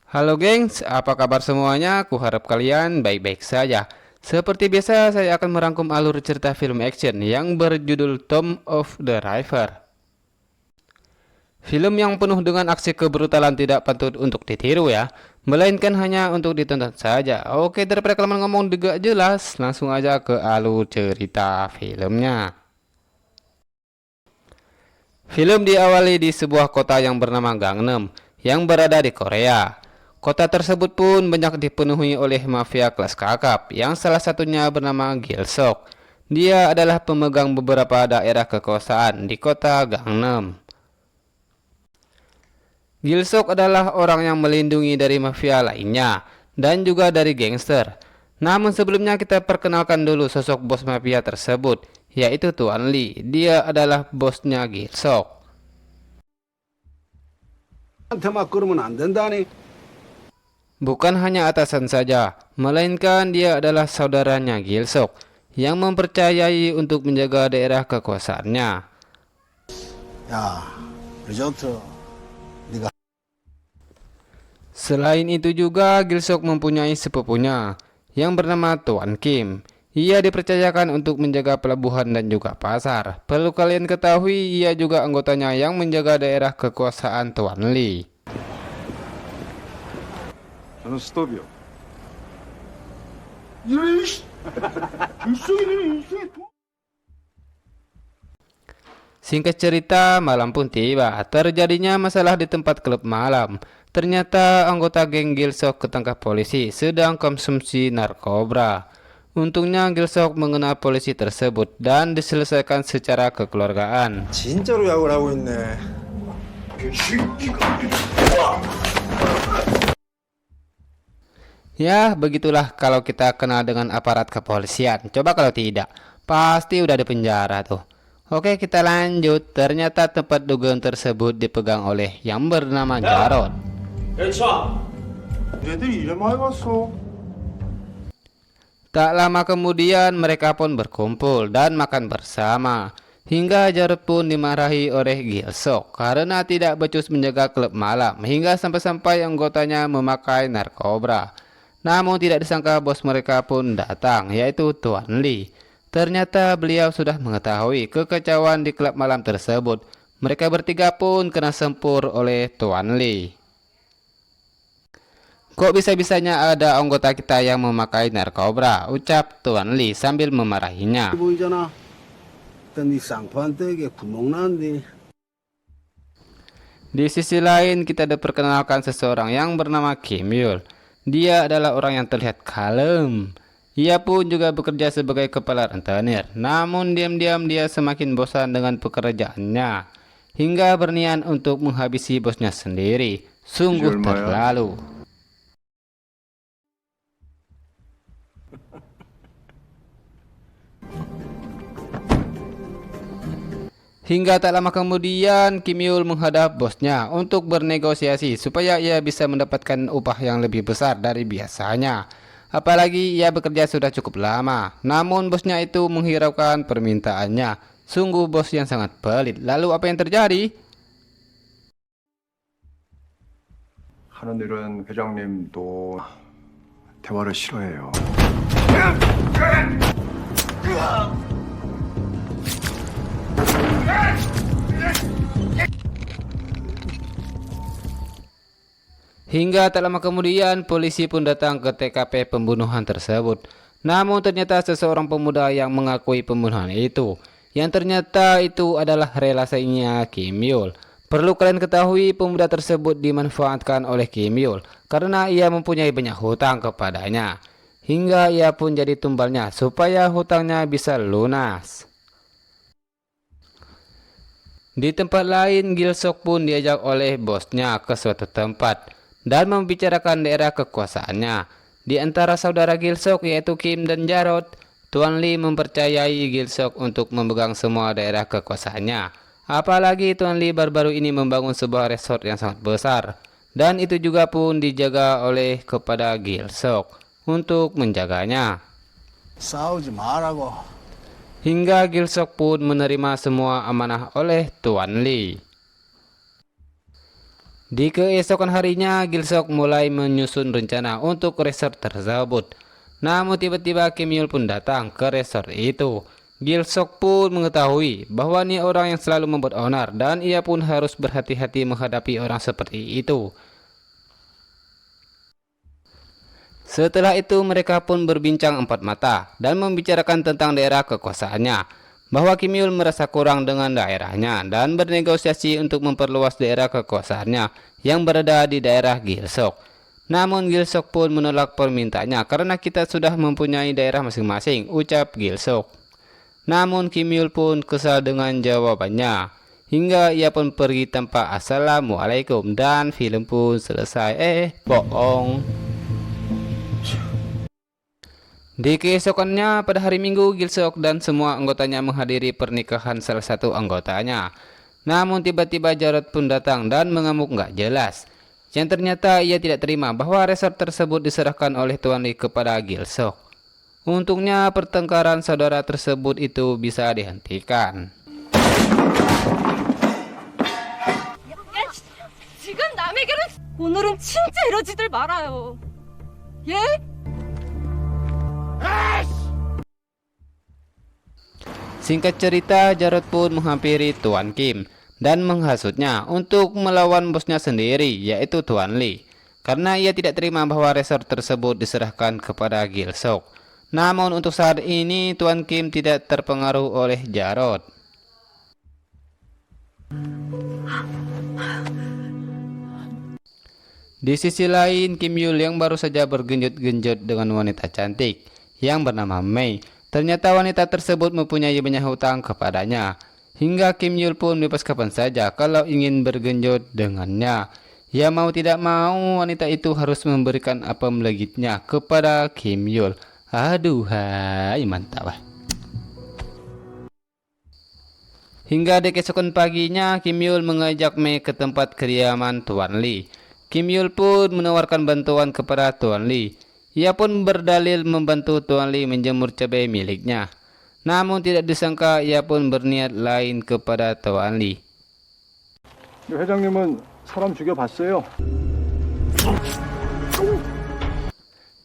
Halo gengs, apa kabar semuanya? Kuharap kalian baik-baik saja. Seperti biasa, saya akan merangkum alur cerita film action yang berjudul Tomb of the Raider. Film yang penuh dengan aksi kebrutalan tidak patut untuk ditiru ya, melainkan hanya untuk ditonton saja. Oke, daripada kalian ngomong juga jelas, langsung aja ke alur cerita filmnya. Film diawali di sebuah kota yang bernama Gangnam yang berada di Korea. Kota tersebut pun banyak dipenuhi oleh mafia kelas kakap yang salah satunya bernama Gilsok. Dia adalah pemegang beberapa daerah kekuasaan di kota Gangnam. Gilsok adalah orang yang melindungi dari mafia lainnya dan juga dari gangster. Namun sebelumnya kita perkenalkan dulu sosok bos mafia tersebut, yaitu Tuan Lee. Dia adalah bosnya Gilsok. 한테 막 그러면 안 된다니. Bukan hanya atasan saja, melainkan dia adalah saudaranya Gilsok yang mempercayai untuk menjaga daerah kekuasaannya. 야, 리조트 네가 Selain itu juga Gilsok mempunyai sepupunya yang bernama Tuan Kim. Ia dipercayakan untuk menjaga pelabuhan dan juga pasar. Perlu kalian ketahui, ia juga anggotanya yang menjaga daerah kekuasaan Tuan Lee. 저는 스톱이요. 이런 씨. 일성이네 일성이. Singkat cerita, malam pun tiba. Terjadinya masalah di tempat klub malam. Ternyata anggota geng Gilsok ketangkap polisi sedang konsumsi narkoba. Untungnya Gilsok mengenal polisi tersebut dan diselesaikan secara kekeluargaan. 진짜로 약을 하고 있네. Ya, begitulah kalau kita kenal dengan aparat kepolisian. Coba kalau tidak, pasti udah di penjara tuh. Oke, kita lanjut. Ternyata tempat dugaan tersebut dipegang oleh yang bernama Jarod. 애들이 이래 많이 갔어. Tak lama kemudian mereka pun berkumpul dan makan bersama. Hingga Jarod pun dimarahi oleh Gilsok karena tidak becus menjaga klub malam. Hingga sampai-sampai anggotanya memakai narkoba. Namun tidak disangka bos mereka pun datang, yaitu Tuan Lee. Ternyata beliau sudah mengetahui kekacauan di klub malam tersebut. Mereka bertiga pun kena sempur oleh Tuan Lee. Kok bisa-bisanya ada anggota kita yang memakai narkoba? Ucap Tuan Lee sambil memarahinya. 보이잖아. 일단 네 쌍판대에 구멍 났는데. Di sisi lain kita diperkenalkan seseorang yang bernama Kim Yul. Dia adalah orang yang terlihat kalem. Ia pun juga bekerja sebagai kepala rentenir. Namun diam-diam dia semakin bosan dengan pekerjaannya. Hingga berniat untuk menghabisi bosnya sendiri. Sungguh terlalu. Hingga tak lama kemudian Kim Yul menghadap bosnya untuk bernegosiasi supaya ia bisa mendapatkan upah yang lebih besar dari biasanya. Apalagi ia bekerja sudah cukup lama. Namun bosnya itu menghiraukan permintaannya. Sungguh bos yang sangat pelit. Lalu apa yang terjadi? 하늘은 회장님도 대화를 싫어해요. Hingga tak lama kemudian polisi pun datang ke TKP pembunuhan tersebut. Namun ternyata seseorang pemuda yang mengakui pembunuhan itu. Yang ternyata itu adalah relasinya Kim Yul. Perlu kalian ketahui pemuda tersebut dimanfaatkan oleh Kim Yul karena ia mempunyai banyak hutang kepadanya. Hingga ia pun jadi tumbalnya supaya hutangnya bisa lunas. Di tempat lain Gilsok pun diajak oleh bosnya ke suatu tempat dan membicarakan daerah kekuasaannya. Di antara saudara Gilsok yaitu Kim dan Jarod, Tuan Lee mempercayai Gilsok untuk memegang semua daerah kekuasaannya. Apalagi Tuan Lee baru-baru ini membangun sebuah resort yang sangat besar. Dan itu juga pun dijaga oleh kepada Gilsok untuk menjaganya. 싸우지 말라고. Hingga Gilsok pun menerima semua amanah oleh Tuan Lee. Di keesokan harinya, Gilsok mulai menyusun rencana untuk resort tersebut. Namun tiba-tiba Kim Yul pun datang ke resort itu. Gilsok pun mengetahui bahwa ini orang yang selalu membuat onar dan ia pun harus berhati-hati menghadapi orang seperti itu. Setelah itu mereka pun berbincang empat mata dan membicarakan tentang daerah kekuasaannya, bahwa Kim Yul merasa kurang dengan daerahnya dan bernegosiasi untuk memperluas daerah kekuasaannya yang berada di daerah Gilsok. Namun Gilsok pun menolak permintaannya karena kita sudah mempunyai daerah masing-masing, ucap Gilsok. Namun Kim Yul pun kesal dengan jawabannya, hingga ia pun pergi tanpa assalamualaikum dan film pun selesai. Bohong. Di keesokannya pada hari Minggu, Gilsok dan semua anggotanya menghadiri pernikahan salah satu anggotanya. Namun tiba-tiba Jarod pun datang dan mengamuk nggak jelas. Yang ternyata ia tidak terima bahwa resort tersebut diserahkan oleh Tuan Lee kepada Gilsok. Untungnya pertengkaran saudara tersebut itu bisa dihentikan. 야, 지금 남의 결혼 오늘은 진짜 이러지들 말아요. 예? Singkat cerita, Jarod pun menghampiri Tuan Kim dan menghasutnya untuk melawan bosnya sendiri, yaitu Tuan Lee, karena ia tidak terima bahwa resort tersebut diserahkan kepada Gilsok. Namun untuk saat ini Tuan Kim tidak terpengaruh oleh Jarod. Di sisi lain, Kim Yul yang baru saja bergenjot-genjot dengan wanita cantik yang bernama Mei, ternyata wanita tersebut mempunyai banyak hutang kepadanya, hingga Kim Yul pun bebas kapan saja kalau ingin bergenjot dengannya. Ya mau tidak mau wanita itu harus memberikan apem legitnya kepada Kim Yul. Aduhai, mantap lah. Hingga di keesokan paginya, Kim Yul mengajak Mei ke tempat kediaman Tuan Lee. Kim Yul pun menawarkan bantuan kepada Tuan Lee. Ia pun berdalil membantu Tuan Lee menjemur cabai miliknya. Namun tidak disangka ia pun berniat lain kepada Tuan Lee. 회장님은 사람 죽여봤어요?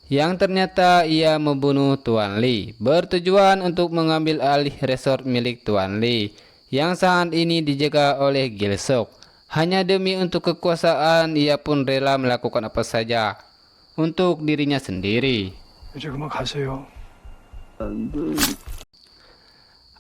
Yang ternyata ia membunuh Tuan Lee, bertujuan untuk mengambil alih resort milik Tuan Lee yang saat ini dijaga oleh Gilsok. Hanya demi untuk kekuasaan, ia pun rela melakukan apa saja untuk dirinya sendiri. 이제 그만 가세요.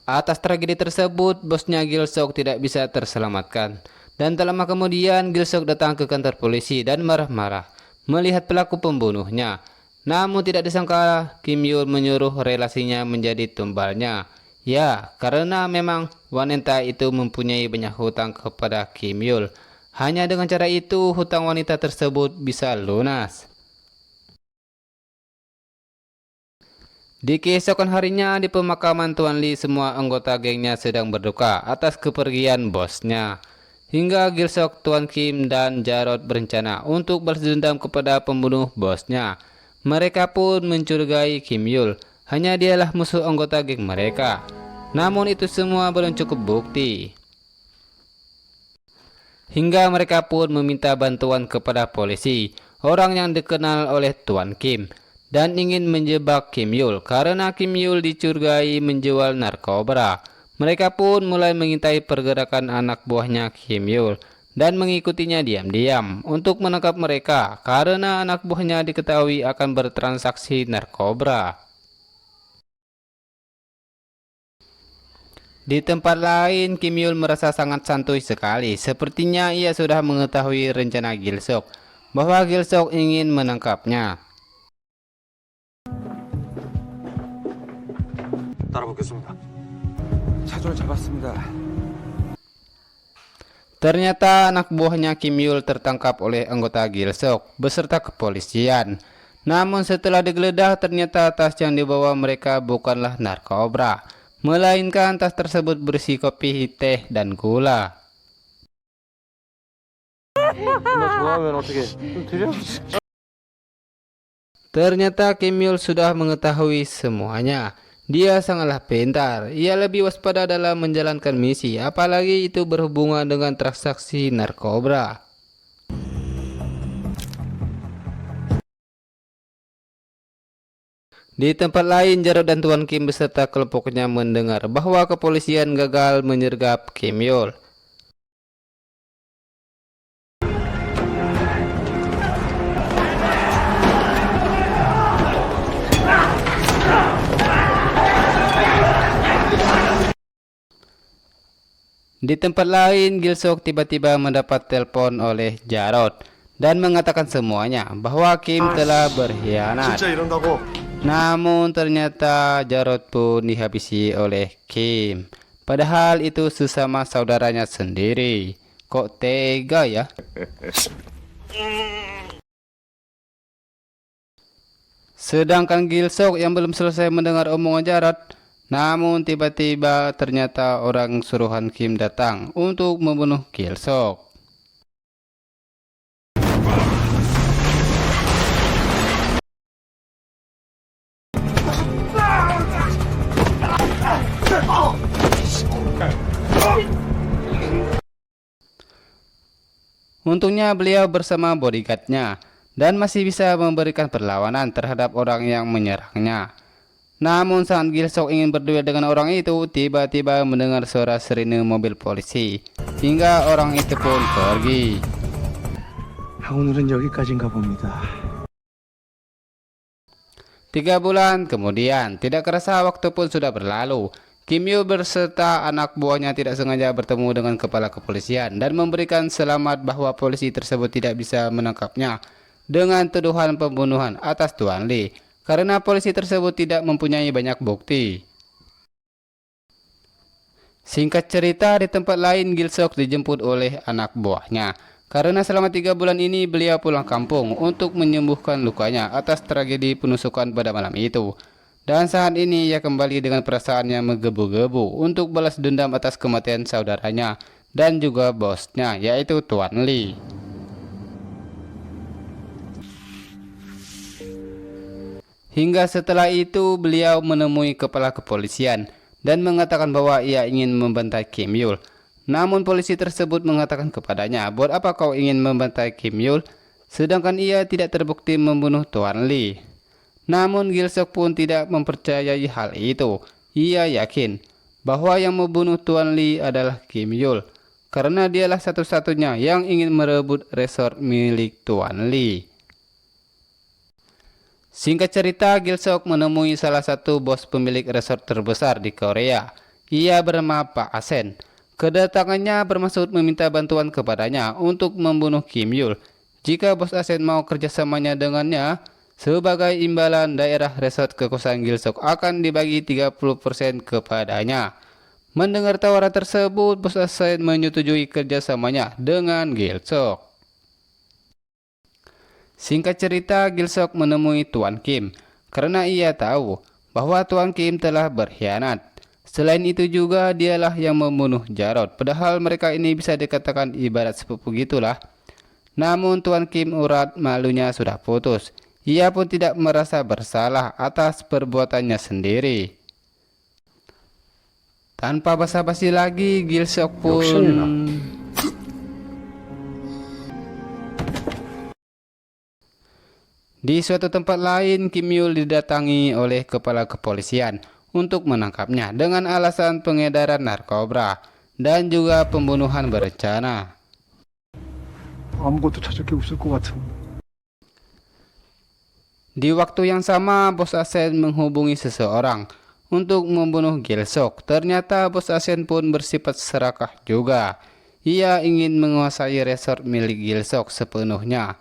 Atas tragedi tersebut, bosnya Gilsok tidak bisa terselamatkan. Dan tak lama kemudian, Gilsok datang ke kantor polisi dan marah-marah melihat pelaku pembunuhnya. Namun tidak disangka Kim Yul menyuruh relasinya menjadi tumbalnya. Ya, karena memang wanita itu mempunyai banyak hutang kepada Kim Yul. Hanya dengan cara itu hutang wanita tersebut bisa lunas. Di keesokan harinya di pemakaman Tuan Lee, semua anggota gengnya sedang berduka atas kepergian bosnya. Hingga Gilsok, Tuan Kim, dan Jarod berencana untuk balas dendam kepada pembunuh bosnya. Mereka pun mencurigai Kim Yul, hanya dialah musuh anggota geng mereka. Namun itu semua belum cukup bukti. Hingga mereka pun meminta bantuan kepada polisi, orang yang dikenal oleh Tuan Kim, dan ingin menjebak Kim Yul karena Kim Yul dicurigai menjual narkoba. Mereka pun mulai mengintai pergerakan anak buahnya Kim Yul dan mengikutinya diam-diam untuk menangkap mereka karena anak buahnya diketahui akan bertransaksi narkoba. Di tempat lain, Kim Yul merasa sangat santuy sekali. Sepertinya ia sudah mengetahui rencana Gilsok bahwa Gilsok ingin menangkapnya. 따라붙겠습니다. 차주를 잡았습니다. Ternyata anak buahnya Kim Yul tertangkap oleh anggota Gilsok beserta kepolisian. Namun setelah digeledah, ternyata tas yang dibawa mereka bukanlah narkoba, melainkan tas tersebut berisi kopi, teh, dan gula. Ternyata Kim Yul sudah mengetahui semuanya. Dia sangatlah pintar. Ia lebih waspada dalam menjalankan misi, apalagi itu berhubungan dengan transaksi narkoba. Di tempat lain, Jarod dan Tuan Kim beserta kelompoknya mendengar bahwa kepolisian gagal menyergap Kim Yul. Di tempat lain, Gilsok tiba-tiba mendapat telepon oleh Jarod dan mengatakan semuanya bahwa Kim telah berkhianat. 진짜 이런다고? Namun ternyata Jarod pun dihabisi oleh Kim. Padahal itu sesama saudaranya sendiri. Kok tega ya? Sedangkan Gilsok yang belum selesai mendengar omongan Jarod, namun tiba-tiba ternyata orang suruhan Kim datang untuk membunuh Gilsok. Untungnya beliau bersama bodyguardnya dan masih bisa memberikan perlawanan terhadap orang yang menyerangnya. Namun saat Gilsok ingin berduel dengan orang itu, tiba-tiba mendengar suara sirene mobil polisi, hingga orang itu pun pergi. 오늘은 여기까지인가 봅니다. 3 bulan kemudian, tidak kerasa waktu pun sudah berlalu. Kim Yul berserta anak buahnya tidak sengaja bertemu dengan kepala kepolisian dan memberikan selamat bahwa polisi tersebut tidak bisa menangkapnya dengan tuduhan pembunuhan atas Tuan Lee karena polisi tersebut tidak mempunyai banyak bukti. Singkat cerita, di tempat lain Gilsok dijemput oleh anak buahnya karena selama 3 bulan ini beliau pulang kampung untuk menyembuhkan lukanya atas tragedi penusukan pada malam itu. Dan saat ini ia kembali dengan perasaannya menggebu-gebu untuk balas dendam atas kematian saudaranya dan juga bosnya, yaitu Tuan Lee. Hingga setelah itu beliau menemui kepala kepolisian dan mengatakan bahwa ia ingin membantai Kim Yul. Namun polisi tersebut mengatakan kepadanya, "Buat apa kau ingin membantai Kim Yul, sedangkan ia tidak terbukti membunuh Tuan Lee?" Namun Gilsok pun tidak mempercayai hal itu. Ia yakin bahwa yang membunuh Tuan Lee adalah Kim Yul, karena dialah satu-satunya yang ingin merebut resort milik Tuan Lee. Singkat cerita, Gilsok menemui salah satu bos pemilik resort terbesar di Korea. Ia bernama Pak Asen. Kedatangannya bermaksud meminta bantuan kepadanya untuk membunuh Kim Yul. Jika bos Asen mau kerjasamanya dengannya, sebagai imbalan daerah resort kekuasaan Gilsok akan dibagi 30% kepadanya. Mendengar tawaran tersebut, bos Asen menyetujui kerjasamanya dengan Gilsok. Singkat cerita, Gilsok menemui Tuan Kim karena ia tahu bahwa Tuan Kim telah berkhianat. Selain itu juga dialah yang membunuh Jarod, padahal mereka ini bisa dikatakan ibarat sepupu gitulah. Namun Tuan Kim urat malunya sudah putus. Ia pun tidak merasa bersalah atas perbuatannya sendiri. Tanpa basa-basi lagi, Gilsok pun di suatu tempat lain, Kim Yul didatangi oleh kepala kepolisian untuk menangkapnya dengan alasan pengedaran narkoba dan juga pembunuhan berencana. 아무것도 찾을 게 없을 것 같은. Di waktu yang sama, bos Asen menghubungi seseorang untuk membunuh Gilsok. Ternyata bos Asen pun bersifat serakah juga. Ia ingin menguasai resort milik Gilsok sepenuhnya.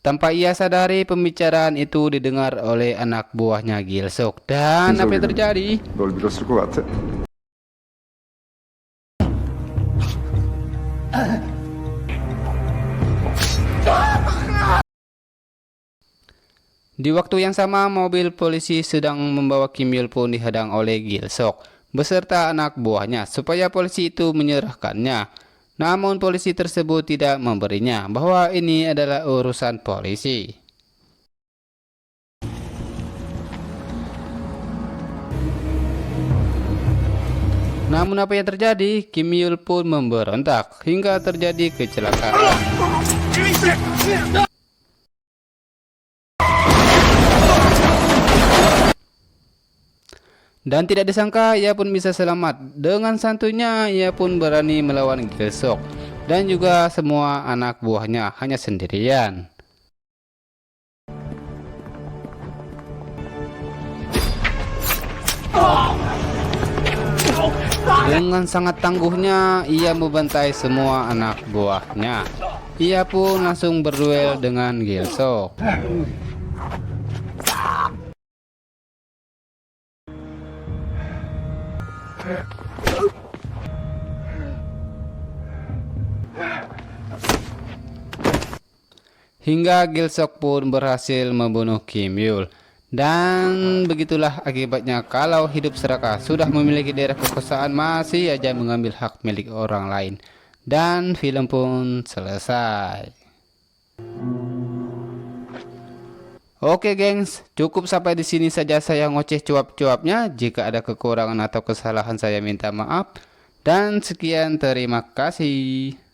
Tanpa ia sadari, pembicaraan itu didengar oleh anak buahnya Gilsok. Dan apa yang terjadi? 널 믿었을 것 같아. Di waktu yang sama, mobil polisi sedang membawa Kim Yul pun dihadang oleh Gilsok beserta anak buahnya supaya polisi itu menyerahkannya. Namun polisi tersebut tidak memberinya bahwa ini adalah urusan polisi. Namun apa yang terjadi? Kim Yul pun memberontak hingga terjadi kecelakaan. Dan tidak disangka ia pun bisa selamat. Dengan santuinya ia pun berani melawan Gilsok dan juga semua anak buahnya hanya sendirian. Dengan sangat tangguhnya ia membantai semua anak buahnya. Ia pun langsung berduel dengan Gilsok. Hingga Gilsok pun berhasil membunuh Kim Yul. Dan begitulah akibatnya kalau hidup serakah sudah memiliki daerah kekuasaan masih aja mengambil hak milik orang lain. Dan film pun selesai. Oke gengs, cukup sampai di sini saja saya ngoceh cuap-cuapnya. Jika ada kekurangan atau kesalahan saya minta maaf. Dan sekian, terima kasih.